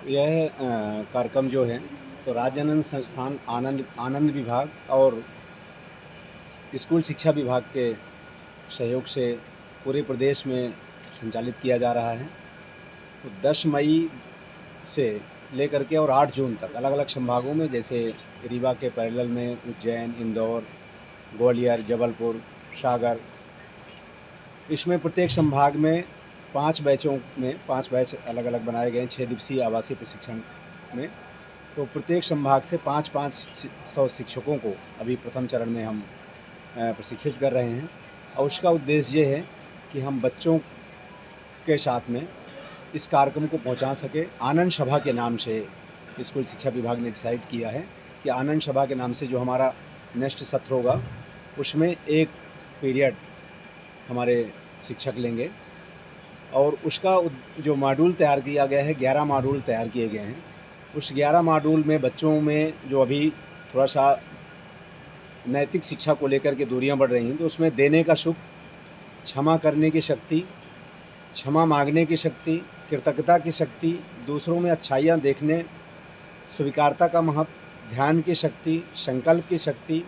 यह कार्यक्रम जो है तो राज्य आनंद संस्थान आनंद आनंद विभाग और स्कूल शिक्षा विभाग के सहयोग से पूरे प्रदेश में संचालित किया जा रहा है। तो 10 मई से लेकर के और 8 जून तक अलग अलग संभागों में, जैसे रीवा के पैरेलल में उज्जैन, इंदौर, ग्वालियर, जबलपुर, सागर, इसमें प्रत्येक संभाग में 5 बैचों में 5 बैच अलग अलग बनाए गए हैं 6 दिवसीय आवासीय प्रशिक्षण में। तो प्रत्येक संभाग से 5-5 शिक्षकों को अभी प्रथम चरण में हम प्रशिक्षित कर रहे हैं और उसका उद्देश्य ये है कि हम बच्चों के साथ में इस कार्यक्रम को पहुंचा सके। आनंद सभा के नाम से स्कूल शिक्षा विभाग ने डिसाइड किया है कि आनंद सभा के नाम से जो हमारा नेक्स्ट सत्र होगा उसमें एक पीरियड हमारे शिक्षक लेंगे और उसका जो मॉड्यूल तैयार किया गया है 11 मॉड्यूल तैयार किए गए हैं। उस 11 मॉड्यूल में बच्चों में जो अभी थोड़ा सा नैतिक शिक्षा को लेकर के दूरियां बढ़ रही हैं, तो उसमें देने का सुख, क्षमा करने की शक्ति, क्षमा मांगने की शक्ति, कृतज्ञता की शक्ति, दूसरों में अच्छाइयाँ देखने, स्वीकारता का महत्व, ध्यान की शक्ति, संकल्प की शक्ति,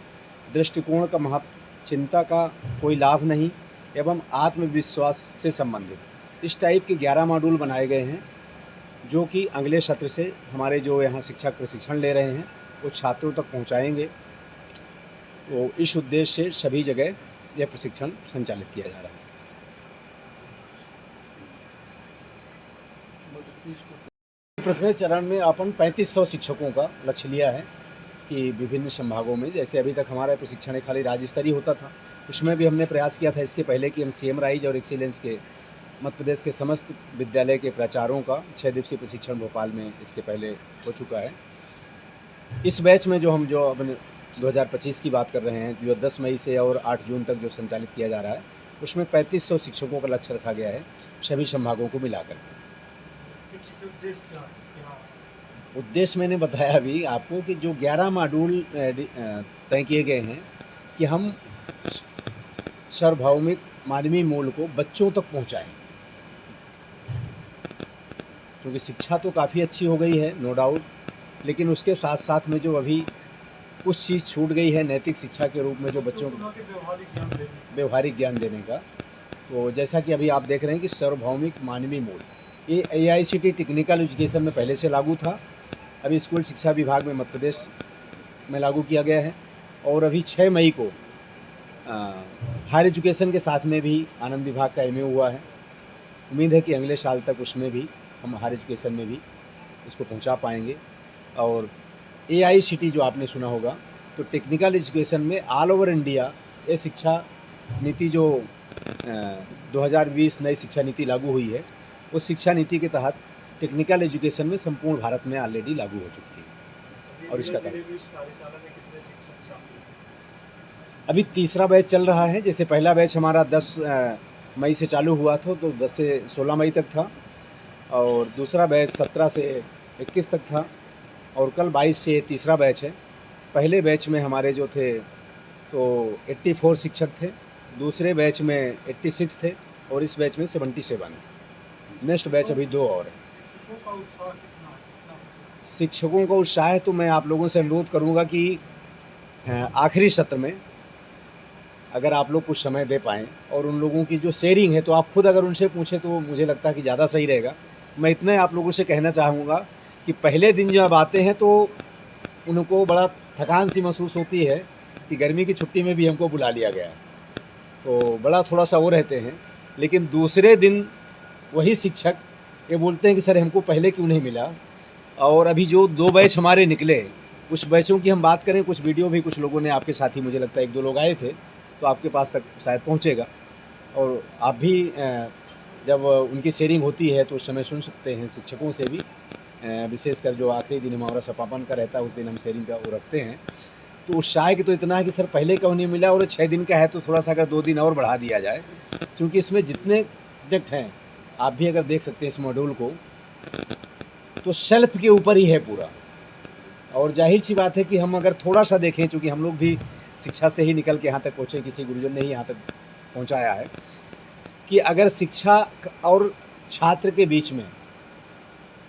दृष्टिकोण का महत्व, चिंता का कोई लाभ नहीं एवं आत्मविश्वास से संबंधित इस टाइप के 11 मॉड्यूल बनाए गए हैं, जो कि अगले सत्र से हमारे जो यहाँ शिक्षक प्रशिक्षण ले रहे हैं वो छात्रों तक पहुँचाएंगे। तो इस उद्देश्य से सभी जगह यह प्रशिक्षण संचालित किया जा रहा है। प्रथम चरण में अपन 3500 शिक्षकों का लक्ष्य लिया है कि विभिन्न संभागों में, जैसे अभी तक हमारा प्रशिक्षण खाली राज्य स्तरीय होता था, उसमें भी हमने प्रयास किया था इसके पहले कि हम CM राइज और एक्सीलेंस के मध्य प्रदेश के समस्त विद्यालय के प्राचार्यों का 6 दिवसीय प्रशिक्षण भोपाल में इसके पहले हो चुका है। इस बैच में जो अपने 2025 की बात कर रहे हैं, जो 10 मई से और 8 जून तक जो संचालित किया जा रहा है, उसमें 3500 शिक्षकों का लक्ष्य रखा गया है सभी संभागों को मिलाकर। उद्देश्य मैंने बताया अभी आपको कि जो 11 मॉड्यूल तय किए गए हैं कि हम सार्वभौमिक मानवीय मूल को बच्चों तक पहुंचाएं, क्योंकि शिक्षा तो काफ़ी अच्छी हो गई है नो डाउट, लेकिन उसके साथ साथ में जो अभी कुछ चीज़ छूट गई है नैतिक शिक्षा के रूप में, जो बच्चों को व्यवहारिक ज्ञान देने का। तो जैसा कि अभी आप देख रहे हैं कि सार्वभौमिक मानवीय मूल ये AICTE टेक्निकल एजुकेशन में पहले से लागू था, अभी स्कूल शिक्षा विभाग में मध्य प्रदेश में लागू किया गया है और अभी 6 मई को हायर एजुकेशन के साथ में भी आनंद विभाग का MA हुआ है। उम्मीद है कि अगले साल तक उसमें भी हम हायर एजुकेशन में भी इसको पहुंचा पाएंगे। और AICTE जो आपने सुना होगा, तो टेक्निकल एजुकेशन में ऑल ओवर इंडिया ये शिक्षा नीति जो 2020 नई शिक्षा नीति लागू हुई है, उस शिक्षा नीति के तहत टेक्निकल एजुकेशन में संपूर्ण भारत में ऑलरेडी लागू हो चुकी है। और इसका अभी तीसरा बैच चल रहा है। जैसे पहला बैच हमारा 10 मई से चालू हुआ था, तो 10 से 16 मई तक था, और दूसरा बैच 17 से 21 तक था, और कल 22 से तीसरा बैच है। पहले बैच में हमारे जो थे तो 84 शिक्षक थे, दूसरे बैच में 86 थे और इस बैच में 77 है। नेक्स्ट बैच अभी 2 और है। शिक्षकों का उत्साह तो मैं आप लोगों से अनुरोध करूंगा कि आखिरी सत्र में अगर आप लोग कुछ समय दे पाएँ और उन लोगों की जो शेयरिंग है तो आप खुद अगर उनसे पूछें तो मुझे लगता है कि ज़्यादा सही रहेगा। मैं इतना आप लोगों से कहना चाहूँगा कि पहले दिन जब आते हैं तो उनको बड़ा थकान सी महसूस होती है कि गर्मी की छुट्टी में भी हमको बुला लिया गया, तो बड़ा थोड़ा सा वो रहते हैं। लेकिन दूसरे दिन वही शिक्षक ये बोलते हैं कि सर हमको पहले क्यों नहीं मिला। और अभी जो 2 बैच हमारे निकले, उस बैचों की हम बात करें, कुछ वीडियो भी कुछ लोगों ने, आपके साथी मुझे लगता है 1-2 लोग आए थे, तो आपके पास तक शायद पहुंचेगा, और आप भी जब उनकी शेयरिंग होती है तो उस समय सुन सकते हैं। शिक्षकों से भी विशेषकर जो आखिरी दिन हमारा समापन का रहता है उस दिन हम शेयरिंग का वो रखते हैं। तो उत्साह की तो इतना है कि सर पहले क्यों नहीं मिला, और 6 दिन का है तो थोड़ा सा अगर 2 दिन और बढ़ा दिया जाए, क्योंकि इसमें जितने सब्जेक्ट हैं आप भी अगर देख सकते हैं इस मॉड्यूल को, तो सेल्फ के ऊपर ही है पूरा। और जाहिर सी बात है कि हम अगर थोड़ा सा देखें, चूँकि हम लोग भी शिक्षा से ही निकल के यहाँ तक पहुँचे, किसी गुरुजन ने ही यहाँ तक पहुँचाया है, कि अगर शिक्षा और छात्र के बीच में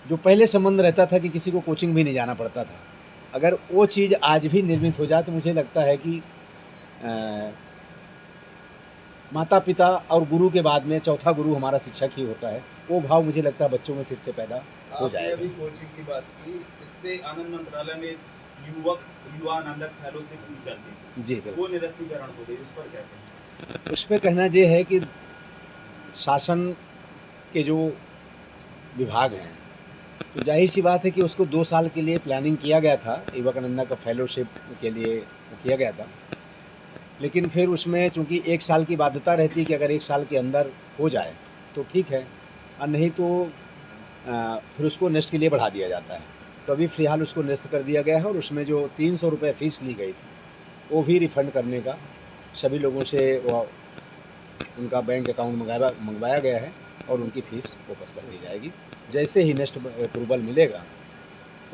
जो पहले संबंध रहता था कि किसी को कोचिंग भी नहीं जाना पड़ता था, अगर वो चीज़ आज भी निर्मित हो जाए तो मुझे लगता है कि माता पिता और गुरु के बाद में चौथा गुरु हमारा शिक्षक ही होता है। वो भाव मुझे लगता है बच्चों में फिर से पैदा हो आपने जाएगा। अभी कोचिंग की बात की, इस पे आनंद मंत्रालय में युवा आनंदक फेलोशिप की चलती थी, जी बिल्कुल। वो निरस्तीकरण हो गई, उस पर क्या कहें? उस पे कहना ये है कि शासन के जो विभाग हैं, तो जाहिर सी बात है कि उसको 2 साल के लिए प्लानिंग किया गया था, युवकानंदा का फेलोशिप के लिए वो किया गया था। लेकिन फिर उसमें चूँकि 1 साल की बाध्यता रहती है कि अगर 1 साल के अंदर हो जाए तो ठीक है, और नहीं तो फिर उसको नेक्स्ट के लिए बढ़ा दिया जाता है। तो अभी फ़िलहाल उसको निरस्त कर दिया गया है और उसमें जो 300 रुपये फ़ीस ली गई थी, वो भी रिफ़ंड करने का सभी लोगों से उनका बैंक अकाउंट मंगवाया गया है और उनकी फ़ीस वापस कर दी जाएगी। जैसे ही नेक्स्ट अप्रूवल मिलेगा